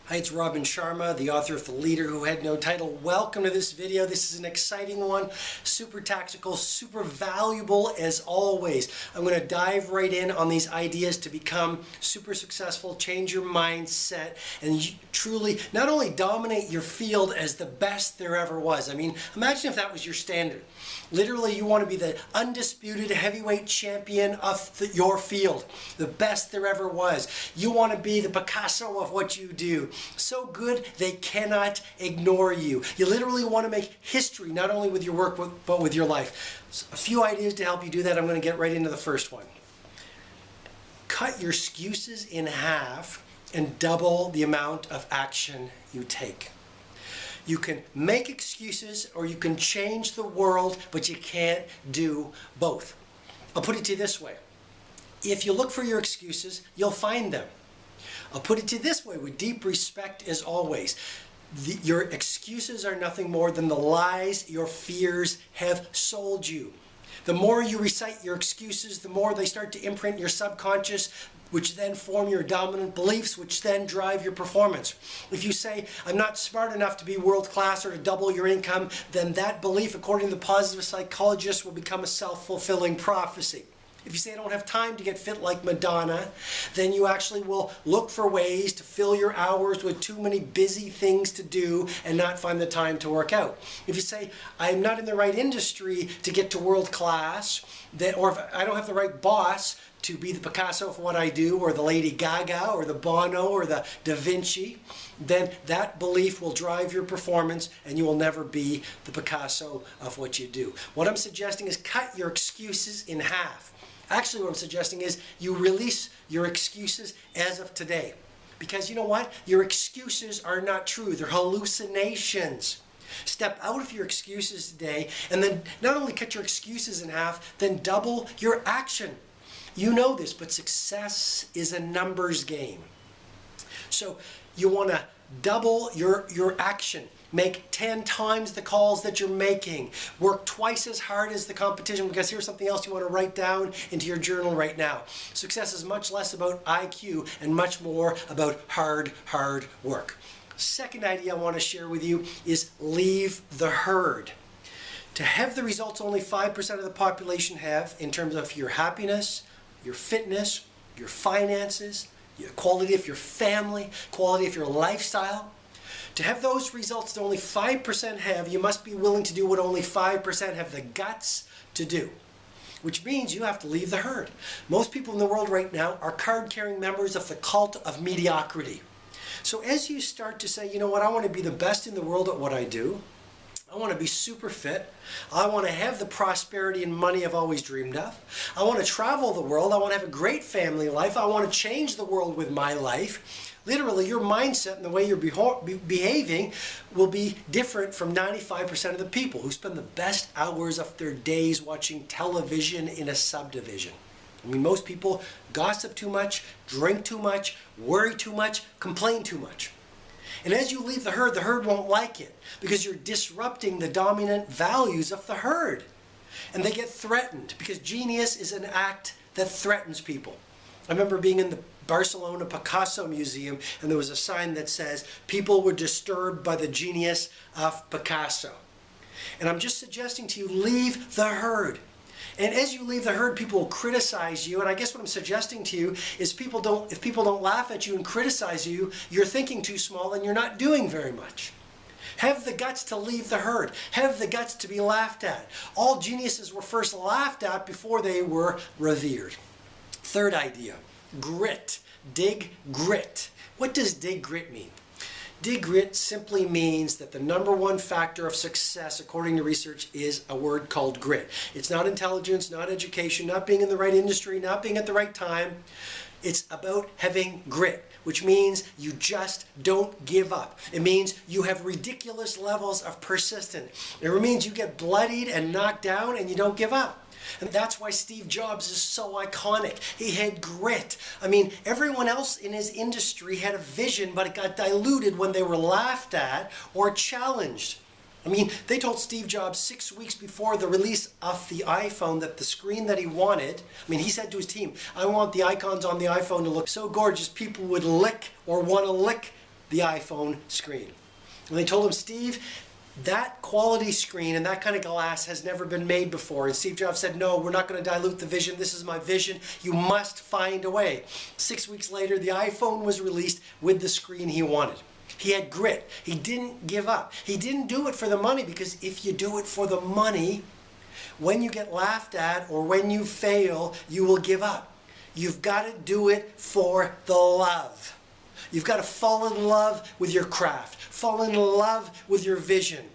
Hi, it's Robin Sharma, the author of The Leader Who Had No Title. Welcome to this video. This is an exciting one, super tactical, super valuable as always. I'm going to dive right in on these ideas to become super successful, change your mindset, and truly not only dominate your field as the best there ever was. I mean, imagine if that was your standard. Literally, you want to be the undisputed heavyweight champion of your field, the best there ever was. You want to be the Picasso of what you do. So good, they cannot ignore you. You literally want to make history, not only with your work, but with your life. So a few ideas to help you do that. I'm going to get right into the first one. Cut your excuses in half and double the amount of action you take. You can make excuses or you can change the world, but you can't do both. I'll put it to you this way. If you look for your excuses, you'll find them. I'll put it to you this way, with deep respect as always. Your excuses are nothing more than the lies your fears have sold you. The more you recite your excuses, the more they start to imprint your subconscious, which then form your dominant beliefs, which then drive your performance. If you say, I'm not smart enough to be world class or to double your income, then that belief, according to the positive psychologist, will become a self-fulfilling prophecy. If you say, I don't have time to get fit like Madonna, then you actually will look for ways to fill your hours with too many busy things to do and not find the time to work out. If you say, I'm not in the right industry to get to world class, or if I don't have the right boss to be the Picasso for what I do, or the Lady Gaga, or the Bono, or the Da Vinci, then that belief will drive your performance and you will never be the Picasso of what you do. What I'm suggesting is cut your excuses in half. Actually, what I'm suggesting is you release your excuses as of today. Because you know what? Your excuses are not true. They're hallucinations. Step out of your excuses today and then not only cut your excuses in half, then double your action. You know this, but success is a numbers game. So you want to double your action. Make 10 times the calls that you're making. Work twice as hard as the competition, because here's something else you want to write down into your journal right now. Success is much less about IQ and much more about hard work. Second idea I want to share with you is leave the herd. To have the results only 5% of the population have in terms of your happiness, your fitness, your finances, your quality of your family, quality of your lifestyle. To have those results that only 5% have, you must be willing to do what only 5% have the guts to do. Which means you have to leave the herd. Most people in the world right now are card-carrying members of the cult of mediocrity. So as you start to say, you know what, I want to be the best in the world at what I do. I want to be super fit. I want to have the prosperity and money I've always dreamed of. I want to travel the world. I want to have a great family life. I want to change the world with my life. Literally, your mindset and the way you're behaving will be different from 95% of the people who spend the best hours of their days watching television in a subdivision. I mean, most people gossip too much, drink too much, worry too much, complain too much. And as you leave the herd won't like it because you're disrupting the dominant values of the herd. And they get threatened because genius is an act that threatens people. I remember being in the Barcelona Picasso Museum and there was a sign that says, people were disturbed by the genius of Picasso. And I'm just suggesting to you, leave the herd. And as you leave the herd, people will criticize you. And I guess what I'm suggesting to you is if people don't laugh at you and criticize you, you're thinking too small and you're not doing very much. Have the guts to leave the herd. Have the guts to be laughed at. All geniuses were first laughed at before they were revered. Third idea, grit. Dig grit. What does dig grit mean? Dig grit simply means that the number one factor of success, according to research, is a word called grit. It's not intelligence, not education, not being in the right industry, not being at the right time. It's about having grit, which means you just don't give up. It means you have ridiculous levels of persistence. It means you get bloodied and knocked down and you don't give up. And that's why Steve Jobs is so iconic. He had grit. I mean, everyone else in his industry had a vision, but it got diluted when they were laughed at or challenged. I mean, they told Steve Jobs 6 weeks before the release of the iPhone that the screen that he wanted, I mean, he said to his team, I want the icons on the iPhone to look so gorgeous people would lick or want to lick the iPhone screen. And they told him, Steve, that quality screen and that kind of glass has never been made before. And Steve Jobs said, no, we're not going to dilute the vision. This is my vision. You must find a way. 6 weeks later, the iPhone was released with the screen he wanted. He had grit. He didn't give up. He didn't do it for the money, because if you do it for the money, when you get laughed at or when you fail, you will give up. You've got to do it for the love. You've got to fall in love with your craft. Fall in love with your vision.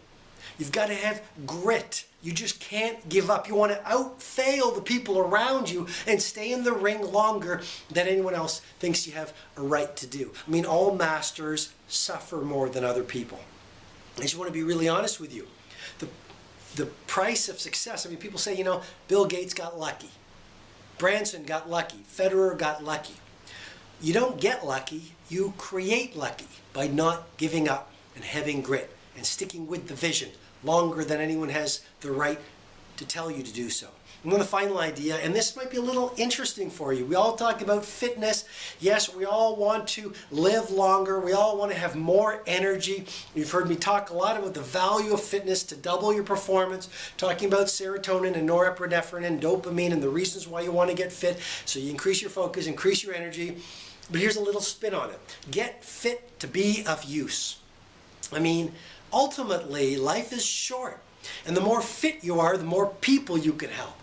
You've got to have grit. You just can't give up. You want to out-fail the people around you and stay in the ring longer than anyone else thinks you have a right to do. I mean, all masters suffer more than other people. I just want to be really honest with you. The price of success, I mean, people say, you know, Bill Gates got lucky. Branson got lucky. Federer got lucky. You don't get lucky, you create lucky by not giving up and having grit and sticking with the vision longer than anyone has the right to tell you to do so. And then the final idea, and this might be a little interesting for you. We all talk about fitness. Yes, we all want to live longer. We all want to have more energy. You've heard me talk a lot about the value of fitness to double your performance, talking about serotonin and norepinephrine and dopamine and the reasons why you want to get fit, so you increase your focus, increase your energy. But here's a little spin on it. Get fit to be of use. I mean, ultimately, life is short. And the more fit you are, the more people you can help.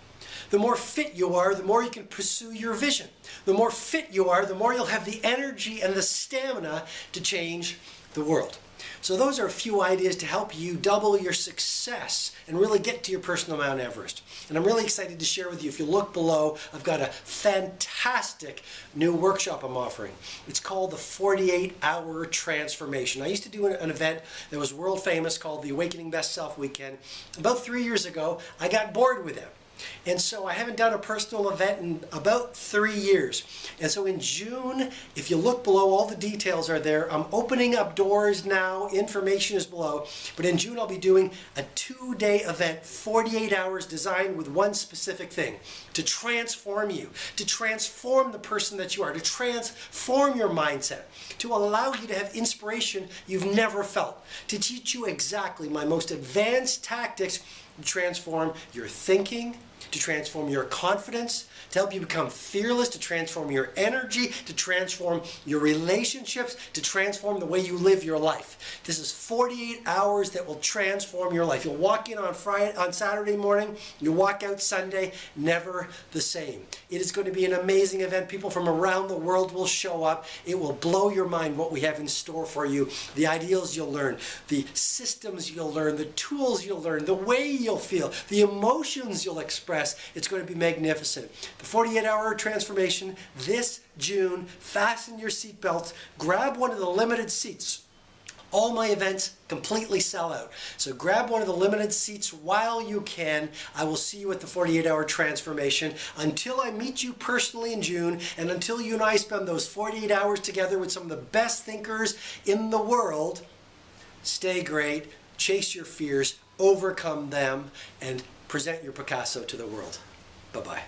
The more fit you are, the more you can pursue your vision. The more fit you are, the more you'll have the energy and the stamina to change the world. So those are a few ideas to help you double your success and really get to your personal Mount Everest. And I'm really excited to share with you. If you look below, I've got a fantastic new workshop I'm offering. It's called the 48-Hour Transformation. I used to do an event that was world famous called the Awakening Best Self Weekend. About 3 years ago, I got bored with it. And so I haven't done a personal event in about 3 years. And so in June, if you look below, all the details are there. I'm opening up doors now. Information is below. But in June, I'll be doing a 2-day event, 48 hours, designed with one specific thing: to transform you, to transform the person that you are, to transform your mindset, to allow you to have inspiration you've never felt, to teach you exactly my most advanced tactics to transform your thinking, to transform your confidence, to help you become fearless, to transform your energy, to transform your relationships, to transform the way you live your life. This is 48 hours that will transform your life. You'll walk in on Saturday morning, you walk out Sunday, never the same. It is going to be an amazing event. People from around the world will show up. It will blow your mind what we have in store for you. The ideals you'll learn, the systems you'll learn, the tools you'll learn, the way you'll feel, the emotions you'll express. It's going to be magnificent. The 48-Hour Transformation this June. Fasten your seatbelts. Grab one of the limited seats. All my events completely sell out. So grab one of the limited seats while you can. I will see you at the 48-Hour Transformation. Until I meet you personally in June, and until you and I spend those 48 hours together with some of the best thinkers in the world, stay great, chase your fears, overcome them, and present your Picasso to the world. Bye-bye.